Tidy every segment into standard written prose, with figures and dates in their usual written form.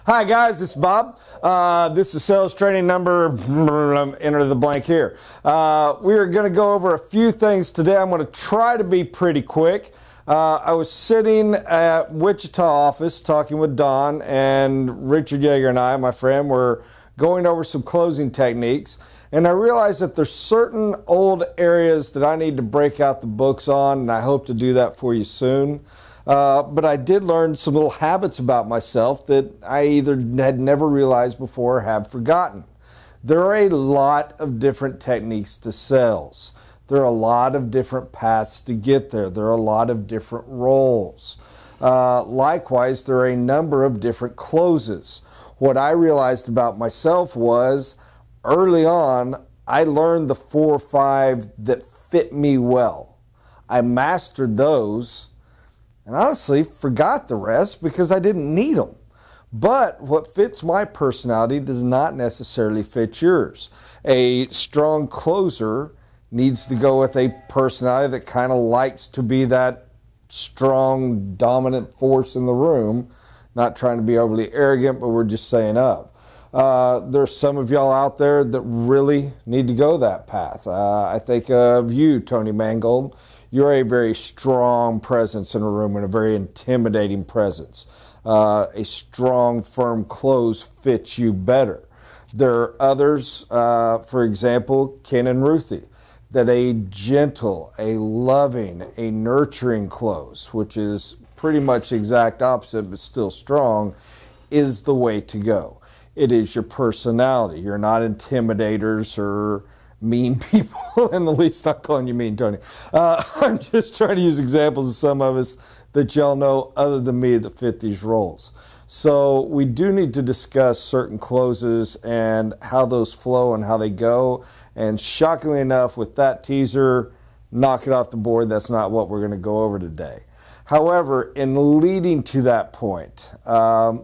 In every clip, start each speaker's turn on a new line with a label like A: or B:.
A: Hi guys, this is Bob. This is sales training number, enter the blank here. We are going to go over a few things today. I'm going to try to be pretty quick. I was sitting at Wichita office talking with Don, and Richard Yeager and I, my friend, were going over some closing techniques. And I realized that there's certain old areas that I need to break out the books on, and I hope to do that for you soon. But I did learn some little habits about myself that I either had never realized before or have forgotten. There are a lot of different techniques to sales. There are a lot of different paths to get there. There are a lot of different roles. Likewise, there are a number of different closes. What I realized about myself was early on, I learned the 4 or 5 that fit me well. I mastered those. And honestly, forgot the rest because I didn't need them. But what fits my personality does not necessarily fit yours. A strong closer needs to go with a personality that kind of likes to be that strong, dominant force in the room. Not trying to be overly arrogant, but we're just saying up. There's some of y'all out there that really need to go that path. I think of you, Tony Mangold. You're a very strong presence in a room and a very intimidating presence. A strong, firm close fits you better. There are others, for example, Ken and Ruthie, that a gentle, a loving, a nurturing close, which is pretty much the exact opposite but still strong, is the way to go. It is your personality. You're not intimidators or mean people, and the least not calling you mean, Tony. I'm just trying to use examples of some of us that y'all know other than me that fit these roles. So we do need to discuss certain closes and how those flow and how they go. And shockingly enough, with that teaser, knock it off the board. That's not what we're going to go over today. However, in leading to that point,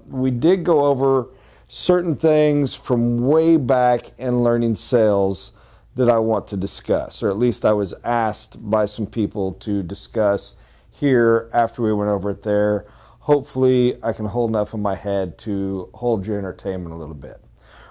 A: we did go over certain things from way back in learning sales that I want to discuss, or at least I was asked by some people to discuss here after we went over it there. Hopefully I can hold enough in my head to hold your entertainment a little bit.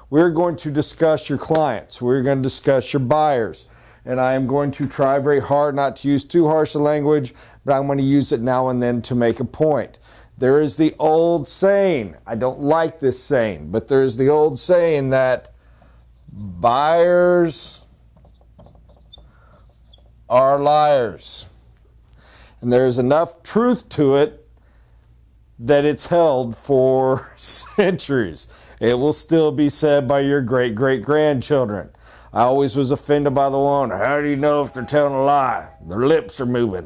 A: We're going to discuss your clients. We're going to discuss your buyers. And I am going to try very hard not to use too harsh a language, but I'm going to use it now and then to make a point. There is the old saying, I don't like this saying, but there's the old saying that buyers are liars. And there's enough truth to it that it's held for centuries. It will still be said by your great-great-grandchildren. I always was offended by the one, how do you know if they're telling a lie? Their lips are moving.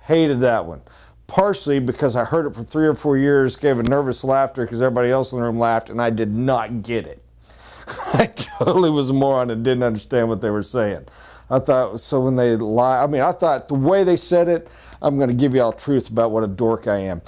A: Hated that one. Partially because I heard it for 3 or 4 years, gave a nervous laughter because everybody else in the room laughed, and I did not get it. I totally was a moron and didn't understand what they were saying. I thought, so when they lie, I thought the way they said it, I'm going to give you all truth about what a dork I am.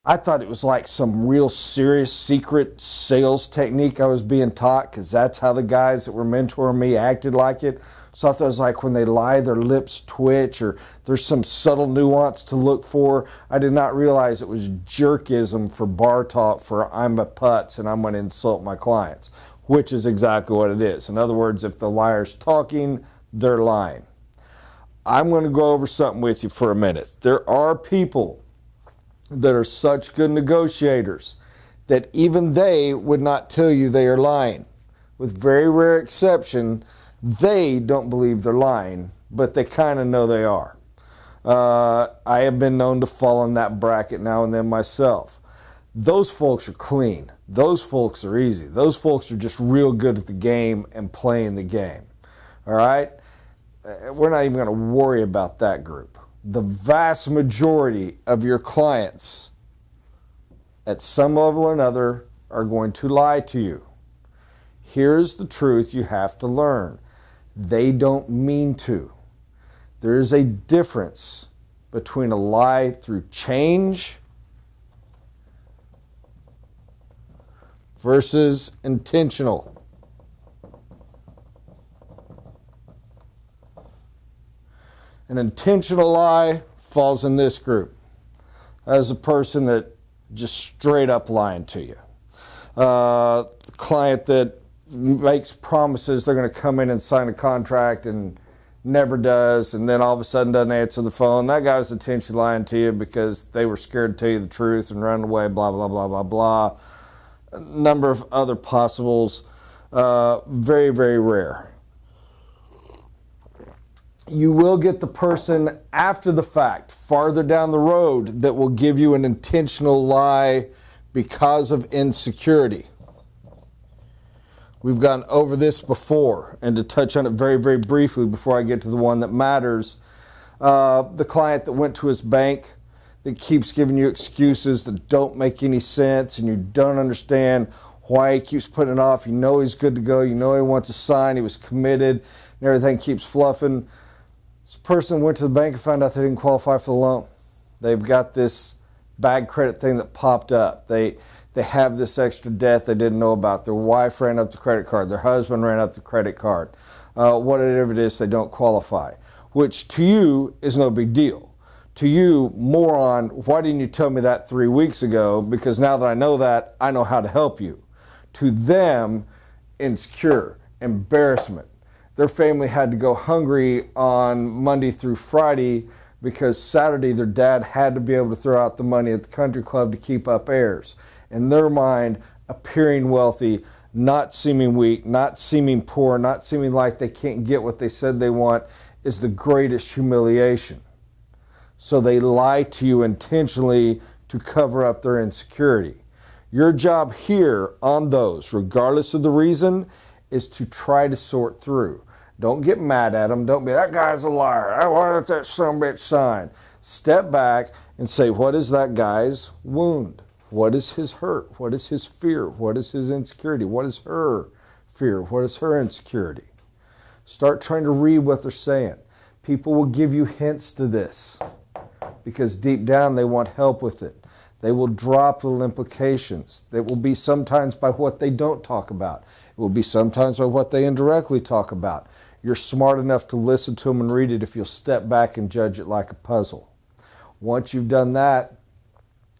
A: I thought it was like some real serious secret sales technique I was being taught, because that's how the guys that were mentoring me acted like it. So I thought it was like when they lie, their lips twitch, or there's some subtle nuance to look for. I did not realize it was jerkism for bar talk for I'm a putz and I'm going to insult my clients, which is exactly what it is. In other words, if the liar's talking, they're lying. I'm going to go over something with you for a minute. There are people that are such good negotiators that even they would not tell you they are lying. With very rare exception, they don't believe they're lying, but they kind of know they are. I have been known to fall in that bracket now and then myself. Those folks are clean. Those folks are easy. Those folks are just real good at the game and playing the game. All right? We're not even going to worry about that group. The vast majority of your clients at some level or another are going to lie to you. Here's the truth you have to learn. They don't mean to. There is a difference between a lie through change versus intentional. An intentional lie falls in this group. That is a person that just straight up lying to you. Client that makes promises they're going to come in and sign a contract and never does, and then all of a sudden doesn't answer the phone. That guy was intentionally lying to you because they were scared to tell you the truth and run away, blah, blah, blah, blah, blah. A number of other possibles. Very, very rare. You will get the person after the fact, farther down the road, that will give you an intentional lie because of insecurity. We've gone over this before, and to touch on it very, very briefly before I get to the one that matters, the client that went to his bank that keeps giving you excuses that don't make any sense, and you don't understand why he keeps putting it off. You know he's good to go. You know he wants to sign. He was committed, and everything keeps fluffing. This person went to the bank and found out they didn't qualify for the loan. They've got this bad credit thing that popped up. They have this extra debt they didn't know about. Their wife ran up the credit card. Their husband ran up the credit card. Whatever it is, they don't qualify, which to you is no big deal. To you, moron, why didn't you tell me that 3 weeks ago? Because now that I know that, I know how to help you. To them, insecure, embarrassment. Their family had to go hungry on Monday through Friday because Saturday their dad had to be able to throw out the money at the country club to keep up heirs. In their mind, appearing wealthy, not seeming weak, not seeming poor, not seeming like they can't get what they said they want is the greatest humiliation. So they lie to you intentionally to cover up their insecurity. Your job here on those, regardless of the reason, is to try to sort through. Don't get mad at them. Don't be, that guy's a liar. Why don't that son of a bitch sign? Step back and say, what is that guy's wound? What is his hurt? What is his fear? What is his insecurity? What is her fear? What is her insecurity? Start trying to read what they're saying. People will give you hints to this because deep down they want help with it. They will drop little implications. It will be sometimes by what they don't talk about. It will be sometimes by what they indirectly talk about. You're smart enough to listen to them and read it if you'll step back and judge it like a puzzle. Once you've done that,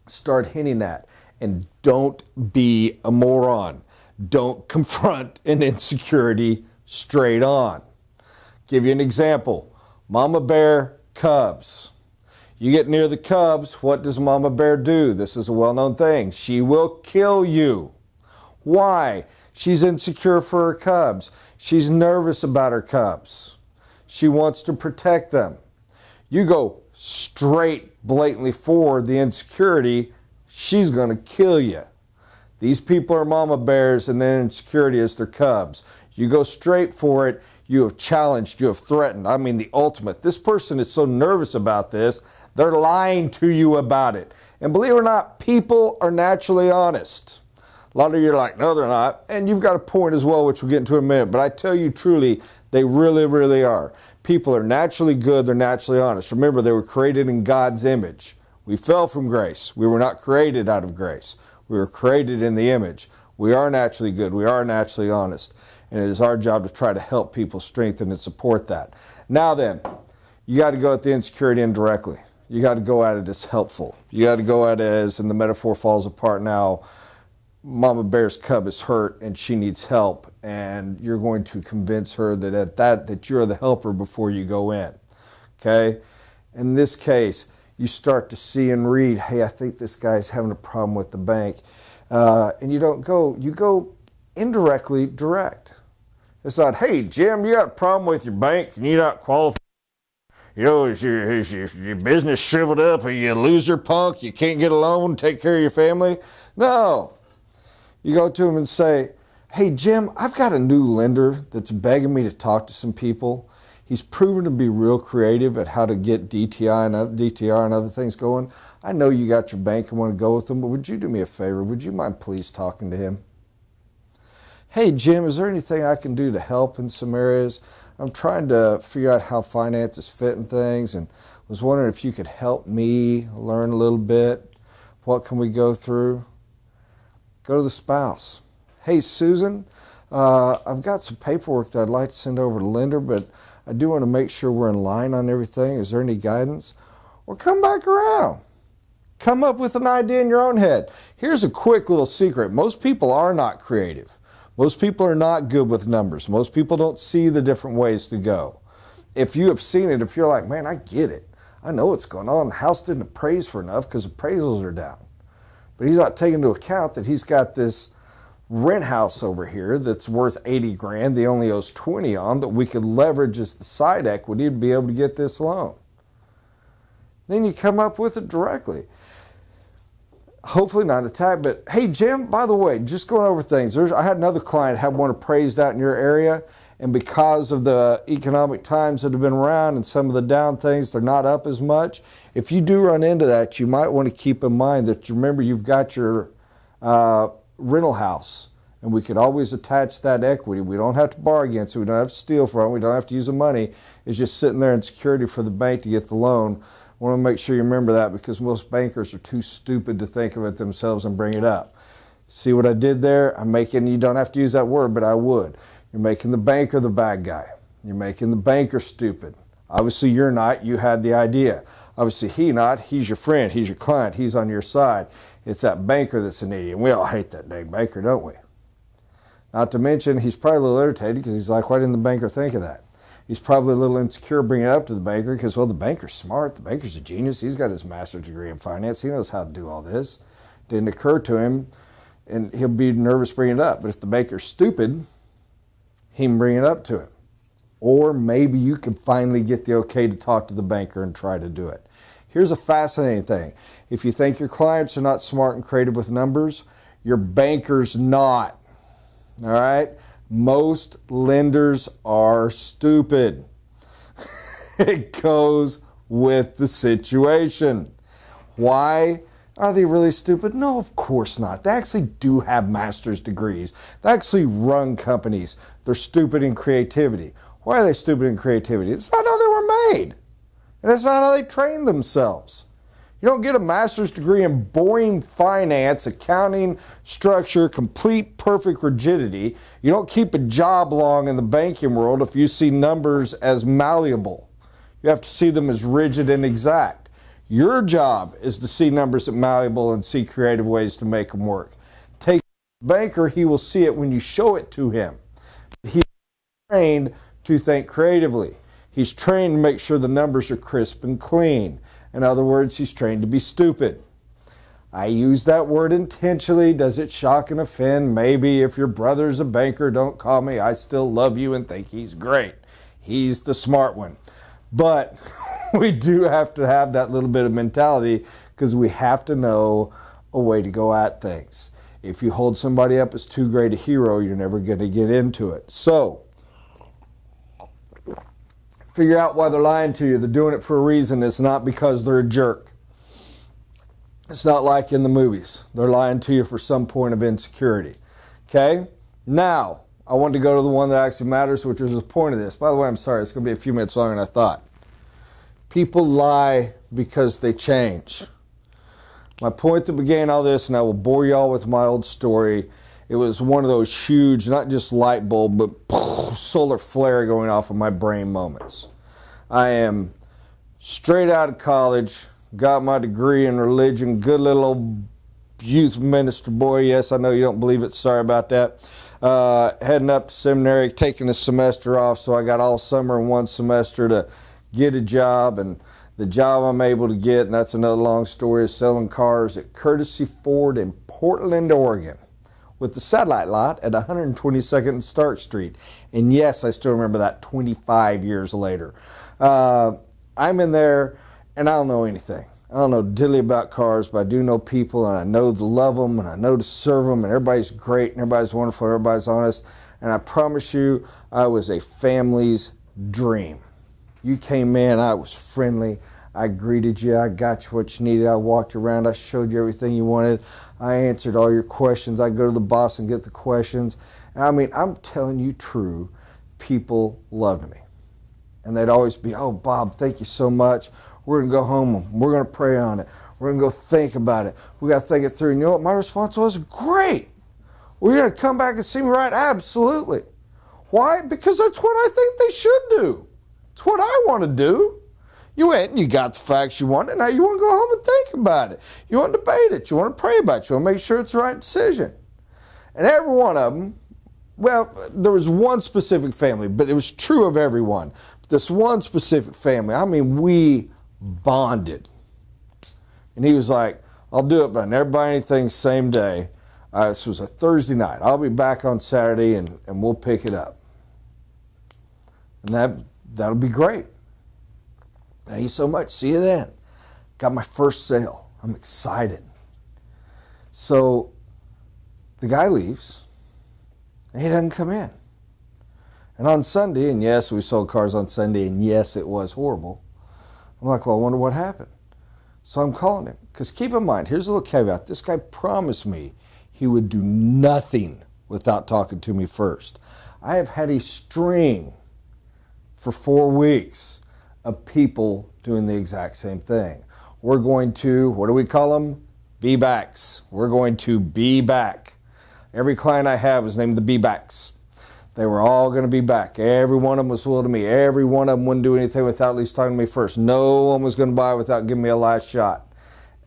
A: start hinting at, and don't be a moron. Don't confront an insecurity straight on. Give you an example. Mama bear, cubs. You get near the cubs, what does Mama bear do? This is a well-known thing. She will kill you. Why? She's insecure for her cubs. She's nervous about her cubs. She wants to protect them. You go straight, blatantly forward the insecurity, she's going to kill you. These people are mama bears and their insecurity is their cubs. You go straight for it, you have challenged, you have threatened. I mean the ultimate. This person is so nervous about this, they're lying to you about it. And believe it or not, people are naturally honest. A lot of you are like, no, they're not. And you've got a point as well, which we'll get into in a minute. But I tell you truly, they really, really are. People are naturally good. They're naturally honest. Remember, they were created in God's image. We fell from grace. We were not created out of grace. We were created in the image. We are naturally good. We are naturally honest. And it is our job to try to help people strengthen and support that. Now then, you got to go at the insecurity indirectly. You got to go at it as helpful. You got to go at it as, and the metaphor falls apart now, Mama Bear's cub is hurt and she needs help, and you're going to convince her that you're the helper before you go in. Okay? In this case, you start to see and read, hey, I think this guy's having a problem with the bank. And you don't go, you go indirectly direct. It's not, hey, Jim, you got a problem with your bank and you're not qualified. You know, is your business shriveled up? Are you a loser punk? You can't get a loan, take care of your family? No. You go to him and say, hey, Jim, I've got a new lender that's begging me to talk to some people. He's proven to be real creative at how to get DTR and other things going. I know you got your bank and want to go with him, but would you do me a favor? Would you mind please talking to him? Hey, Jim, is there anything I can do to help in some areas? I'm trying to figure out how finances fit in things and was wondering if you could help me learn a little bit. What can we go through? Go to the spouse. Hey, Susan, I've got some paperwork that I'd like to send over to lender, but I do want to make sure we're in line on everything. Is there any guidance? Or come back around. Come up with an idea in your own head. Here's a quick little secret. Most people are not creative. Most people are not good with numbers. Most people don't see the different ways to go. If you have seen it, if you're like, man, I get it. I know what's going on. The house didn't appraise for enough because appraisals are down. But he's not taking into account that he's got this rent house over here that's worth 80 grand. He only owes 20 on that we could leverage as the side equity to be able to get this loan. Then you come up with it directly. Hopefully not attack, but hey, Jim, by the way, just going over things. I had another client have one appraised out in your area, and because of the economic times that have been around and some of the down things, they're not up as much. If you do run into that, you might want to keep in mind that you remember you've got your rental house, and we could always attach that equity. We don't have to borrow against it. We don't have to steal from it. We don't have to use the money. It's just sitting there in security for the bank to get the loan. I want to make sure you remember that because most bankers are too stupid to think of it themselves and bring it up. See what I did there? I'm making, you don't have to use that word, but I would. You're making the banker the bad guy. You're making the banker stupid. Obviously you're not. You had the idea. Obviously he not. He's your friend. He's your client. He's on your side. It's that banker that's an idiot. We all hate that dang banker, don't we? Not to mention he's probably a little irritated because he's like, why didn't the banker think of that? He's probably a little insecure bringing it up to the banker because, well, the banker's smart. The banker's a genius. He's got his master's degree in finance. He knows how to do all this. Didn't occur to him, and he'll be nervous bringing it up. But if the banker's stupid, he can bring it up to him. Or maybe you can finally get the okay to talk to the banker and try to do it. Here's a fascinating thing. If you think your clients are not smart and creative with numbers, your banker's not. All right? Most lenders are stupid. It goes with the situation. Why are they really stupid? No, of course not. They actually do have master's degrees. They actually run companies. They're stupid in creativity. Why are they stupid in creativity? It's not how they were made. And it's not how they train themselves. You don't get a master's degree in boring finance, accounting, structure, complete perfect rigidity. You don't keep a job long in the banking world if you see numbers as malleable. You have to see them as rigid and exact. Your job is to see numbers as malleable and see creative ways to make them work. Take a banker, he will see it when you show it to him. He's trained to think creatively. He's trained to make sure the numbers are crisp and clean. In other words, he's trained to be stupid. I use that word intentionally. Does it shock and offend? Maybe. If your brother's a banker, don't call me. I still love you and think he's great. He's the smart one. But we do have to have that little bit of mentality because we have to know a way to go at things. If you hold somebody up as too great a hero, you're never going to get into it. So, figure out why they're lying to you. They're doing it for a reason. It's not because they're a jerk. It's not like in the movies. They're lying to you for some point of insecurity. Okay? Now, I want to go to the one that actually matters, which is the point of this. By the way, I'm sorry. It's going to be a few minutes longer than I thought. People lie because they change. My point that began all this, and I will bore you all with my old story. It was one of those huge, not just light bulb, but solar flare going off in my brain moments. I am straight out of college, got my degree in religion, good little old youth minister boy. Yes, I know you don't believe it. Sorry about that. Heading up to seminary, taking a semester off, so I got all summer and one semester to get a job, and the job I'm able to get, and that's another long story, is selling cars at Courtesy Ford in Portland, Oregon, with the satellite lot at 122nd and Stark Street. And yes, I still remember that 25 years later. I'm in there, and I don't know anything. I don't know diddly about cars, but I do know people, and I know to love them, and I know to serve them, and everybody's great, and everybody's wonderful, everybody's honest. And I promise you, I was a family's dream. You came in, I was friendly. I greeted you. I got you what you needed. I walked around. I showed you everything you wanted. I answered all your questions. I go to the boss and get the questions. I mean, I'm telling you true, people loved me. And they'd always be, oh, Bob, thank you so much. We're going to go home and we're going to pray on it. We're going to go think about it. We got to think it through. And you know what my response was? Great. Well, you're going to come back and see me, right? Absolutely. Why? Because that's what I think they should do. It's what I want to do. You went and you got the facts you wanted. Now you want to go home and think about it. You want to debate it. You want to pray about it. You want to make sure it's the right decision. And every one of them, well, there was one specific family, but it was true of everyone. This one specific family, I mean, we bonded. And he was like, I'll do it, but I never buy anything same day. This was a Thursday night. I'll be back on Saturday and we'll pick it up. And that'll be great. Thank you so much. See you then. Got my first sale. I'm excited. So the guy leaves and he doesn't come in. And on Sunday, and yes, we sold cars on Sunday, and yes, it was horrible. I'm like, well, I wonder what happened. So I'm calling him. Because keep in mind, here's a little caveat. This guy promised me he would do nothing without talking to me first. I have had a string for 4 weeks of people doing the exact same thing. We're going to, what do we call them? Be-backs. We're going to be back. Every client I have is named the be-backs. They were all going to be back. Every one of them was loyal to me. Every one of them wouldn't do anything without at least talking to me first. No one was going to buy without giving me a last shot.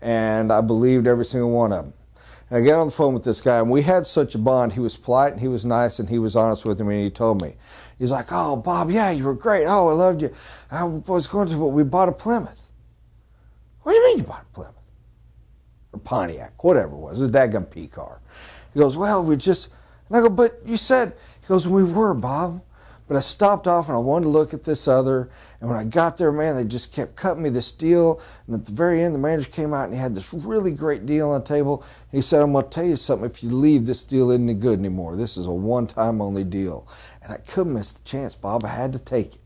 A: And I believed every single one of them. And I get on the phone with this guy, and we had such a bond. He was polite, and he was nice, and he was honest with me, and he told me. He's like, oh, Bob, yeah, you were great. Oh, I loved you. I was going to, but we bought a Plymouth. What do you mean you bought a Plymouth? Or Pontiac, whatever it was. It was a daggum P car. He goes, well, we just, and I go, but you said, he goes, we were, Bob. But I stopped off and I wanted to look at this other. And when I got there, man, they just kept cutting me this deal. And at the very end, the manager came out and he had this really great deal on the table. And he said, I'm going to tell you something. If you leave, this deal isn't any good anymore. This is a one-time only deal. And I couldn't miss the chance, Bob. I had to take it.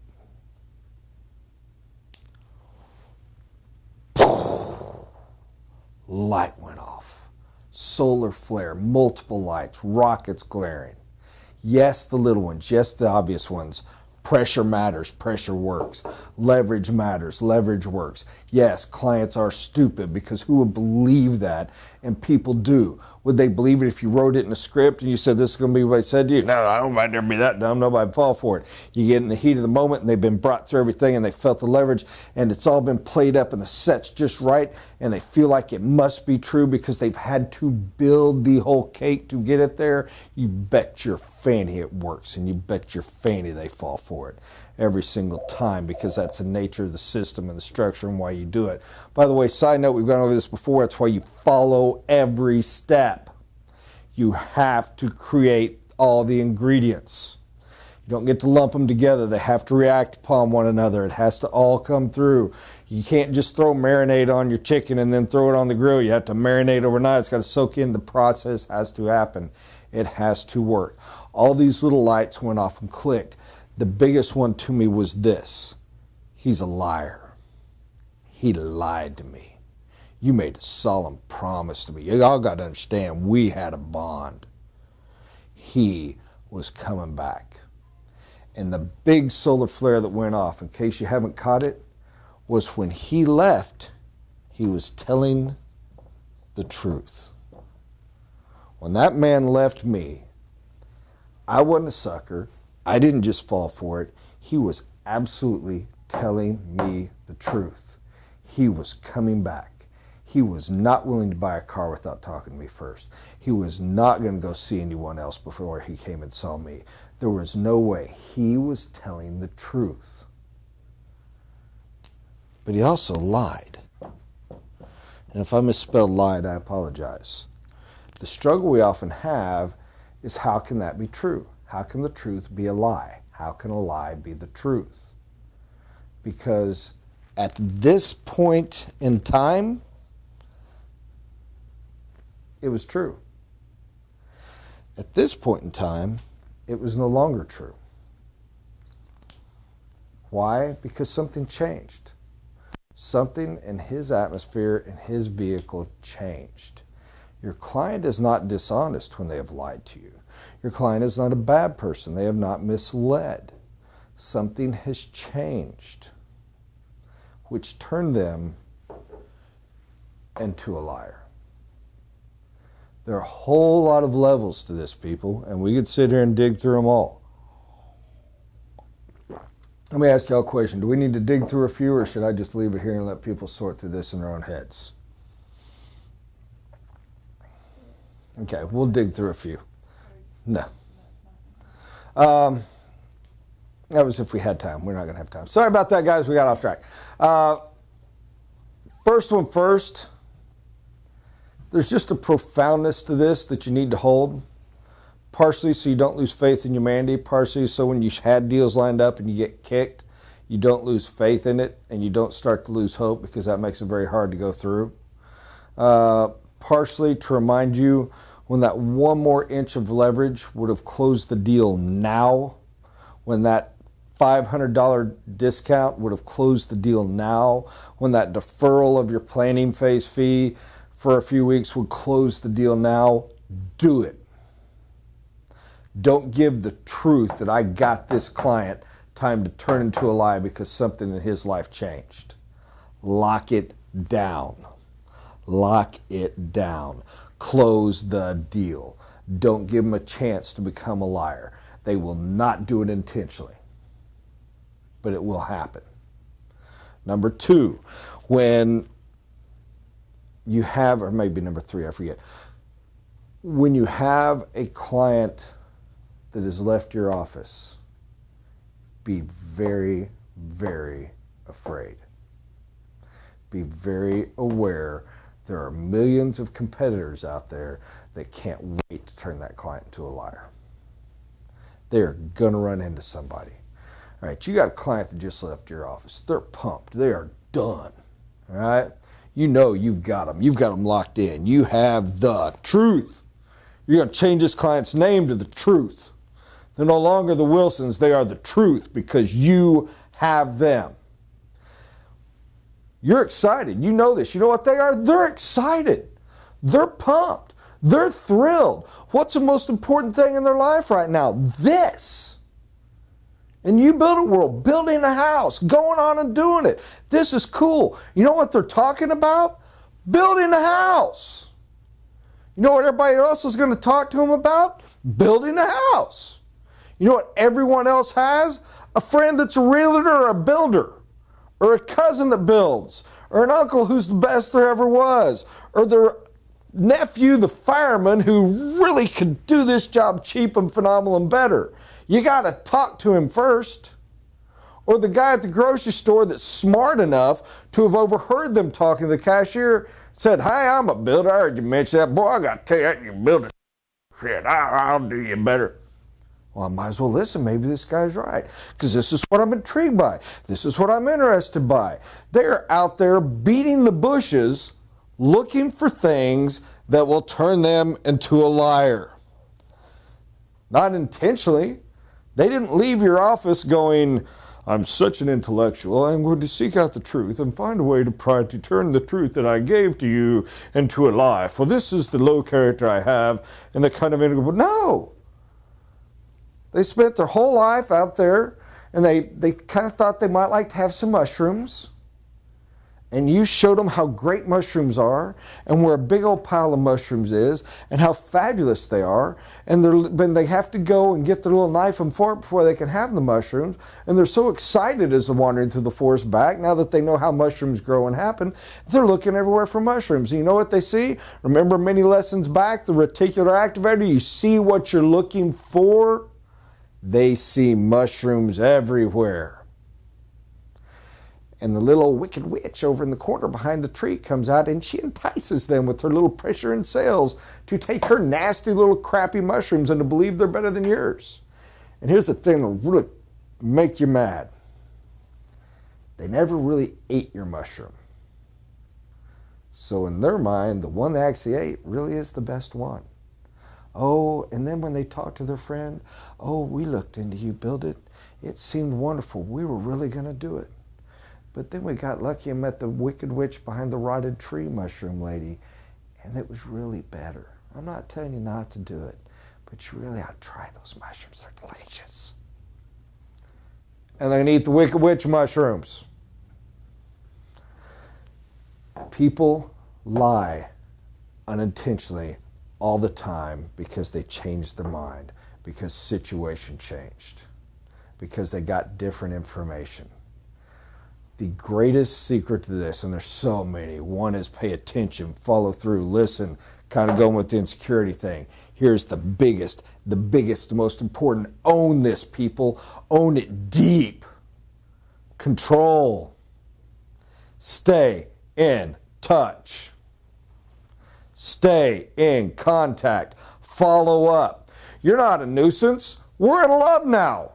A: Light went off. Solar flare, multiple lights, rockets glaring. Yes, the little ones. Yes, the obvious ones. Pressure matters. Pressure works. Leverage matters. Leverage works. Yes, clients are stupid because who would believe that? And people do. Would they believe it if you wrote it in a script and you said this is going to be what I said to you? No, I don't, I'd never be that dumb. Nobody'd fall for it. You get in the heat of the moment and they've been brought through everything and they felt the leverage and it's all been played up and the set's just right and they feel like it must be true because they've had to build the whole cake to get it there. You bet your fanny it works and you bet your fanny they fall for it every single time because that's the nature of the system and the structure and why you do it. By the way, side note, we've gone over this before, that's why you follow every step. You have to create all the ingredients. You don't get to lump them together. They have to react upon one another. It has to all come through. You can't just throw marinade on your chicken and then throw it on the grill. You have to marinate overnight. It's got to soak in. The process has to happen. It has to work. All these little lights went off and clicked. The biggest one to me was this. He's a liar. He lied to me. You made a solemn promise to me. Y'all got to understand, we had a bond. He was coming back. And the big solar flare that went off, in case you haven't caught it, was when he left, he was telling the truth. When that man left me, I wasn't a sucker. I didn't just fall for it. He was absolutely telling me the truth. He was coming back. He was not willing to buy a car without talking to me first. He was not going to go see anyone else before he came and saw me. There was no way. He was telling the truth. But he also lied. And if I misspelled lied, I apologize. The struggle we often have is how can that be true? How can the truth be a lie? How can a lie be the truth? Because at this point in time, it was true. At this point in time, it was no longer true. Why? Because something changed. Something in his atmosphere, in his vehicle changed. Your client is not dishonest when they have lied to you. Your client is not a bad person. They have not misled. Something has changed, which turned them into a liar. There are a whole lot of levels to this, people, and we could sit here and dig through them all. Let me ask y'all a question. Do we need to dig through a few, or should I just leave it here and let people sort through this in their own heads? Okay, we'll dig through a few. No. That was if we had time. We're not going to have time. Sorry about that, guys. We got off track. First one first. There's just a profoundness to this that you need to hold. Partially so you don't lose faith in humanity. Partially so when you had deals lined up and you get kicked, you don't lose faith in it and you don't start to lose hope, because that makes it very hard to go through. Partially to remind you when that one more inch of leverage would have closed the deal now, when that $500 discount would have closed the deal now, when that deferral of your planning phase fee for a few weeks would close the deal now, do it. Don't give the truth that I got this client time to turn into a lie because something in his life changed. Lock it down. Lock it down. Close the deal. Don't give them a chance to become a liar. They will not do it intentionally, but it will happen. Number two, when you have, or maybe number three, I forget, when you have a client that has left your office, be very, very afraid. Be very aware there are millions of competitors out there that can't wait to turn that client into a liar. They're going to run into somebody. All right, you got a client that just left your office. They're pumped. They are done. All right? You know you've got them. You've got them locked in. You have the truth. You're going to change this client's name to the truth. They're no longer the Wilsons. They are the truth because you have them. You're excited. You know this. You know what they are? They're excited. They're pumped. They're thrilled. What's the most important thing in their life right now? This. And you build a world, building a house, going on and doing it. This is cool. You know what they're talking about? Building a house. You know what everybody else is going to talk to them about? Building a house. You know what everyone else has? A friend that's a realtor or a builder, or a cousin that builds, or an uncle who's the best there ever was, or their nephew, the fireman, who really could do this job cheap and phenomenal and better. You got to talk to him first. Or the guy at the grocery store that's smart enough to have overheard them talking to the cashier, said, "Hi, I'm a builder. I heard you mention that. Boy, I got to tell you that you build it. Shit, I'll do you better." Well, I might as well listen. Maybe this guy's right. Because this is what I'm intrigued by. This is what I'm interested by. They're out there beating the bushes, looking for things that will turn them into a liar. Not intentionally. They didn't leave your office going, "I'm such an intellectual, I'm going to seek out the truth and find a way to turn the truth that I gave to you into a lie. For this is the low character I have and the kind of individual." No. They spent their whole life out there and they kind of thought they might like to have some mushrooms. And you showed them how great mushrooms are and where a big old pile of mushrooms is and how fabulous they are. And then they have to go and get their little knife and fork before they can have the mushrooms. And they're so excited as they're wandering through the forest back, now that they know how mushrooms grow and happen, they're looking everywhere for mushrooms. And you know what they see? Remember many lessons back, the reticular activator, you see what you're looking for? They see mushrooms everywhere. And the little wicked witch over in the corner behind the tree comes out and she entices them with her little pressure and sales to take her nasty little crappy mushrooms and to believe they're better than yours. And here's the thing that'll really make you mad. They never really ate your mushroom. So in their mind, the one they actually ate really is the best one. Oh, and then when they talk to their friend, "Oh, we looked into you, build it. It seemed wonderful. We were really going to do it. But then we got lucky and met the wicked witch behind the rotted tree mushroom lady, and it was really better. I'm not telling you not to do it, but you really ought to try those mushrooms. They're delicious." And they're going to eat the wicked witch mushrooms. People lie unintentionally all the time because they changed their mind, because situation changed. Because they got different information. The greatest secret to this, and there's so many, one is pay attention, follow through, listen, kind of going with the insecurity thing. Here's the biggest, the most important. Own this, people. Own it deep. Control. Stay in touch. Stay in contact. Follow up. You're not a nuisance. We're in love now.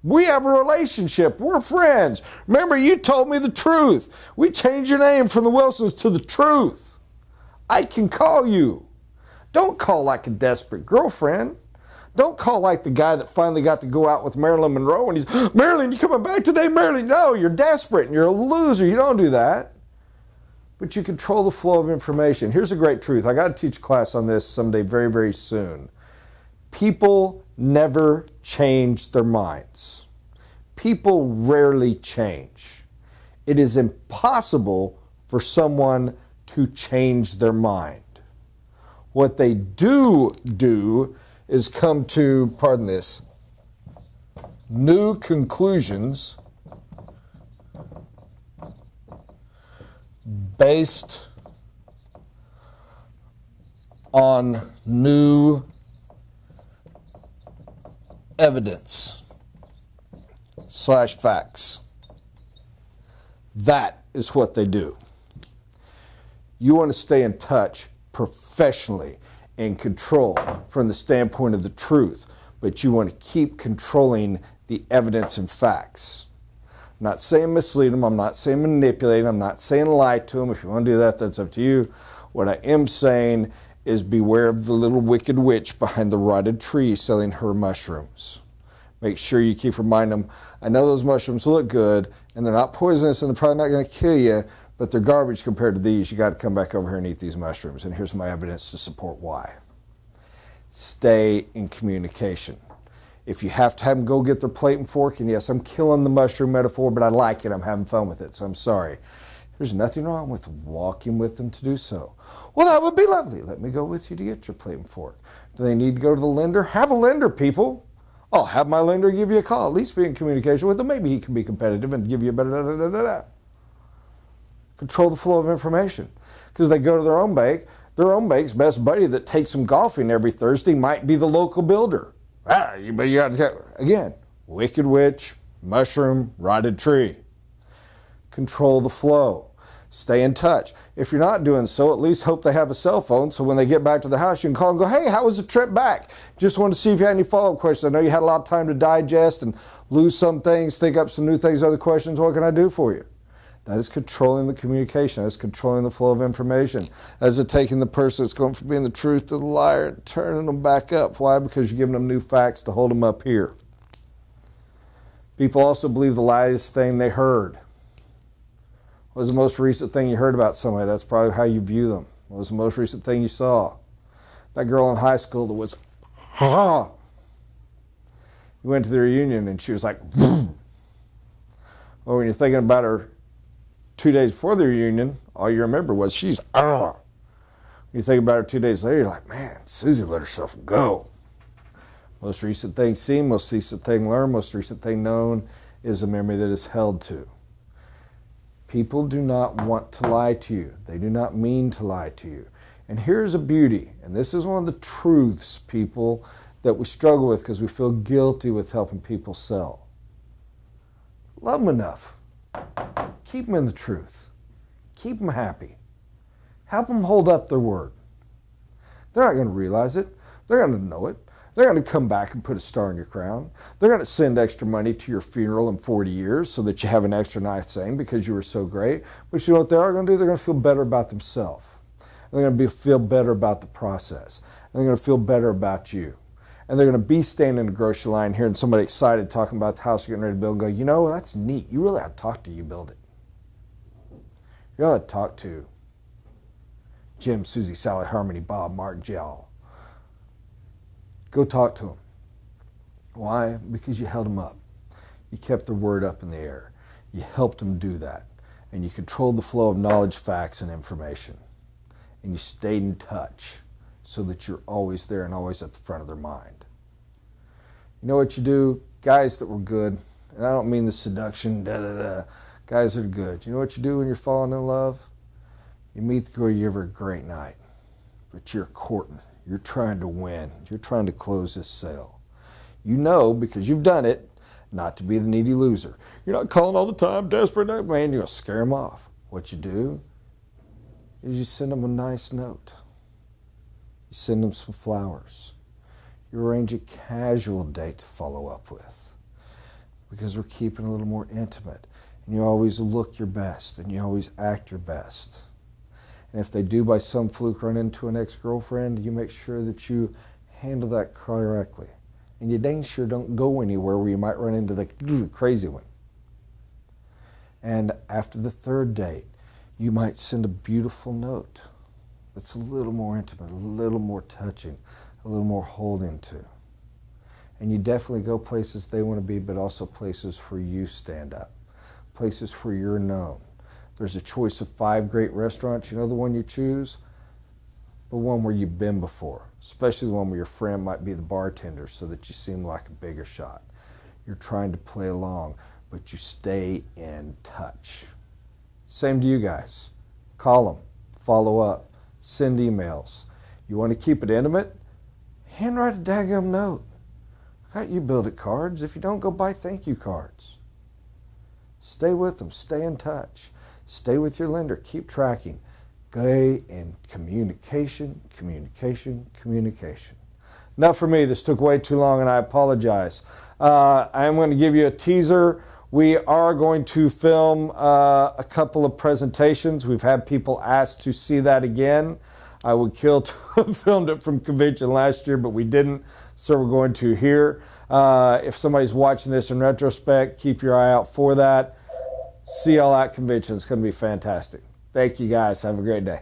A: We have a relationship. We're friends. Remember, you told me the truth. We changed your name from the Wilsons to the Truth. I can call you. Don't call like a desperate girlfriend. Don't call like the guy that finally got to go out with Marilyn Monroe and he's, Marilyn, you coming back today, Marilyn? No, you're desperate and you're a loser. You don't do that. But you control the flow of information. Here's a great truth. I got to teach a class on this someday very, very soon. People never change their minds. People rarely change. It is impossible for someone to change their mind. What they do is come to, pardon this, new conclusions based on new evidence / facts. That is what they do. You want to stay in touch professionally and control from the standpoint of the truth, but you want to keep controlling the evidence and facts. I'm not saying mislead them, I'm not saying manipulate them, I'm not saying lie to them. If you want to do that, that's up to you. What I am saying is beware of the little wicked witch behind the rotted tree selling her mushrooms. Make sure you keep reminding them, I know those mushrooms look good and they're not poisonous and they're probably not going to kill you, but they're garbage compared to these. You got to come back over here and eat these mushrooms. And here's my evidence to support why. Stay in communication. If you have to have them go get their plate and fork, and yes, I'm killing the mushroom metaphor, but I like it. I'm having fun with it, so I'm sorry. There's nothing wrong with walking with them to do so. Well, that would be lovely. Let me go with you to get your plate and fork. Do they need to go to the lender? Have a lender, people. I'll have my lender give you a call. At least be in communication with them. Maybe he can be competitive and give you a better da-da-da-da-da. Control the flow of information. Because they go to their own bank. Their own bank's best buddy that takes them golfing every Thursday might be the local builder. But you got to, again, wicked witch, mushroom, rotted tree. Control the flow. Stay in touch. If you're not doing so, at least hope they have a cell phone so when they get back to the house, you can call and go, hey, how was the trip back? Just wanted to see if you had any follow-up questions. I know you had a lot of time to digest and lose some things, think up some new things, other questions. What can I do for you? That is controlling the communication. That is controlling the flow of information. That is taking the person that's going from being the truth to the liar and turning them back up. Why? Because you're giving them new facts to hold them up here. People also believe the latest thing they heard. What was the most recent thing you heard about somebody? That's probably how you view them. What was the most recent thing you saw? That girl in high school that was, ha! You went to the reunion and she was like, boom. Well, when you're thinking about her 2 days before the reunion, all you remember was she's, when you think about her 2 days later, you're like, man, Susie let herself go. Most recent thing seen, most recent thing learned, most recent thing known is a memory that is held to. People do not want to lie to you. They do not mean to lie to you. And here's a beauty, and this is one of the truths, people, that we struggle with because we feel guilty with helping people sell. Love them enough. Keep them in the truth. Keep them happy. Help them hold up their word. They're not going to realize it. They're going to know it. They're going to come back and put a star in your crown. They're going to send extra money to your funeral in 40 years so that you have an extra nice thing because you were so great. But you know what they are going to do? They're going to feel better about themselves. They're going to feel better about the process. And they're going to feel better about you. And they're going to be standing in the grocery line hearing somebody excited talking about the house you're getting ready to build and go, you know, that's neat. You really ought to talk to you build it. You ought to talk to Jim, Susie, Sally, Harmony, Bob, Mark, Jill. Go talk to them. Why? Because you held them up. You kept their word up in the air. You helped them do that. And you controlled the flow of knowledge, facts, and information. And you stayed in touch so that you're always there and always at the front of their mind. You know what you do? guys that were good, and I don't mean the seduction, guys that are good. You know what you do when you're falling in love? You meet the girl, you have a great night, but you're courting. You're trying to win. You're trying to close this sale. You know, because you've done it, not to be the needy loser. You're not calling all the time, desperate, man, you're going to scare them off. What you do is you send them a nice note. You send them some flowers. You arrange a casual date to follow up with, because we're keeping a little more intimate. And you always look your best, and you always act your best. And if they do by some fluke run into an ex-girlfriend, you make sure that you handle that correctly. And you dang sure don't go anywhere where you might run into the crazy one. And after the third date, you might send a beautiful note that's a little more intimate, a little more touching, a little more holding to. And you definitely go places they want to be, but also places where you stand up, places where you're known. There's a choice of 5 great restaurants. You know the one you choose? The one where you've been before, especially the one where your friend might be the bartender so that you seem like a bigger shot. You're trying to play along, but you stay in touch. Same to you guys. Call them, follow up, send emails. You want to keep it intimate? Handwrite a daggum note. Got you build it cards. If you don't, go buy thank you cards. Stay with them. Stay in touch. Stay with your lender. Keep tracking. Go in communication, communication, communication. Enough for me. This took way too long, and I apologize. I am going to give you a teaser. We are going to film a couple of presentations. We've had people ask to see that again. I would kill to have filmed it from convention last year, but we didn't, so we're going to here. If somebody's watching this in retrospect, keep your eye out for that. See y'all at convention. It's going to be fantastic. Thank you guys. Have a great day.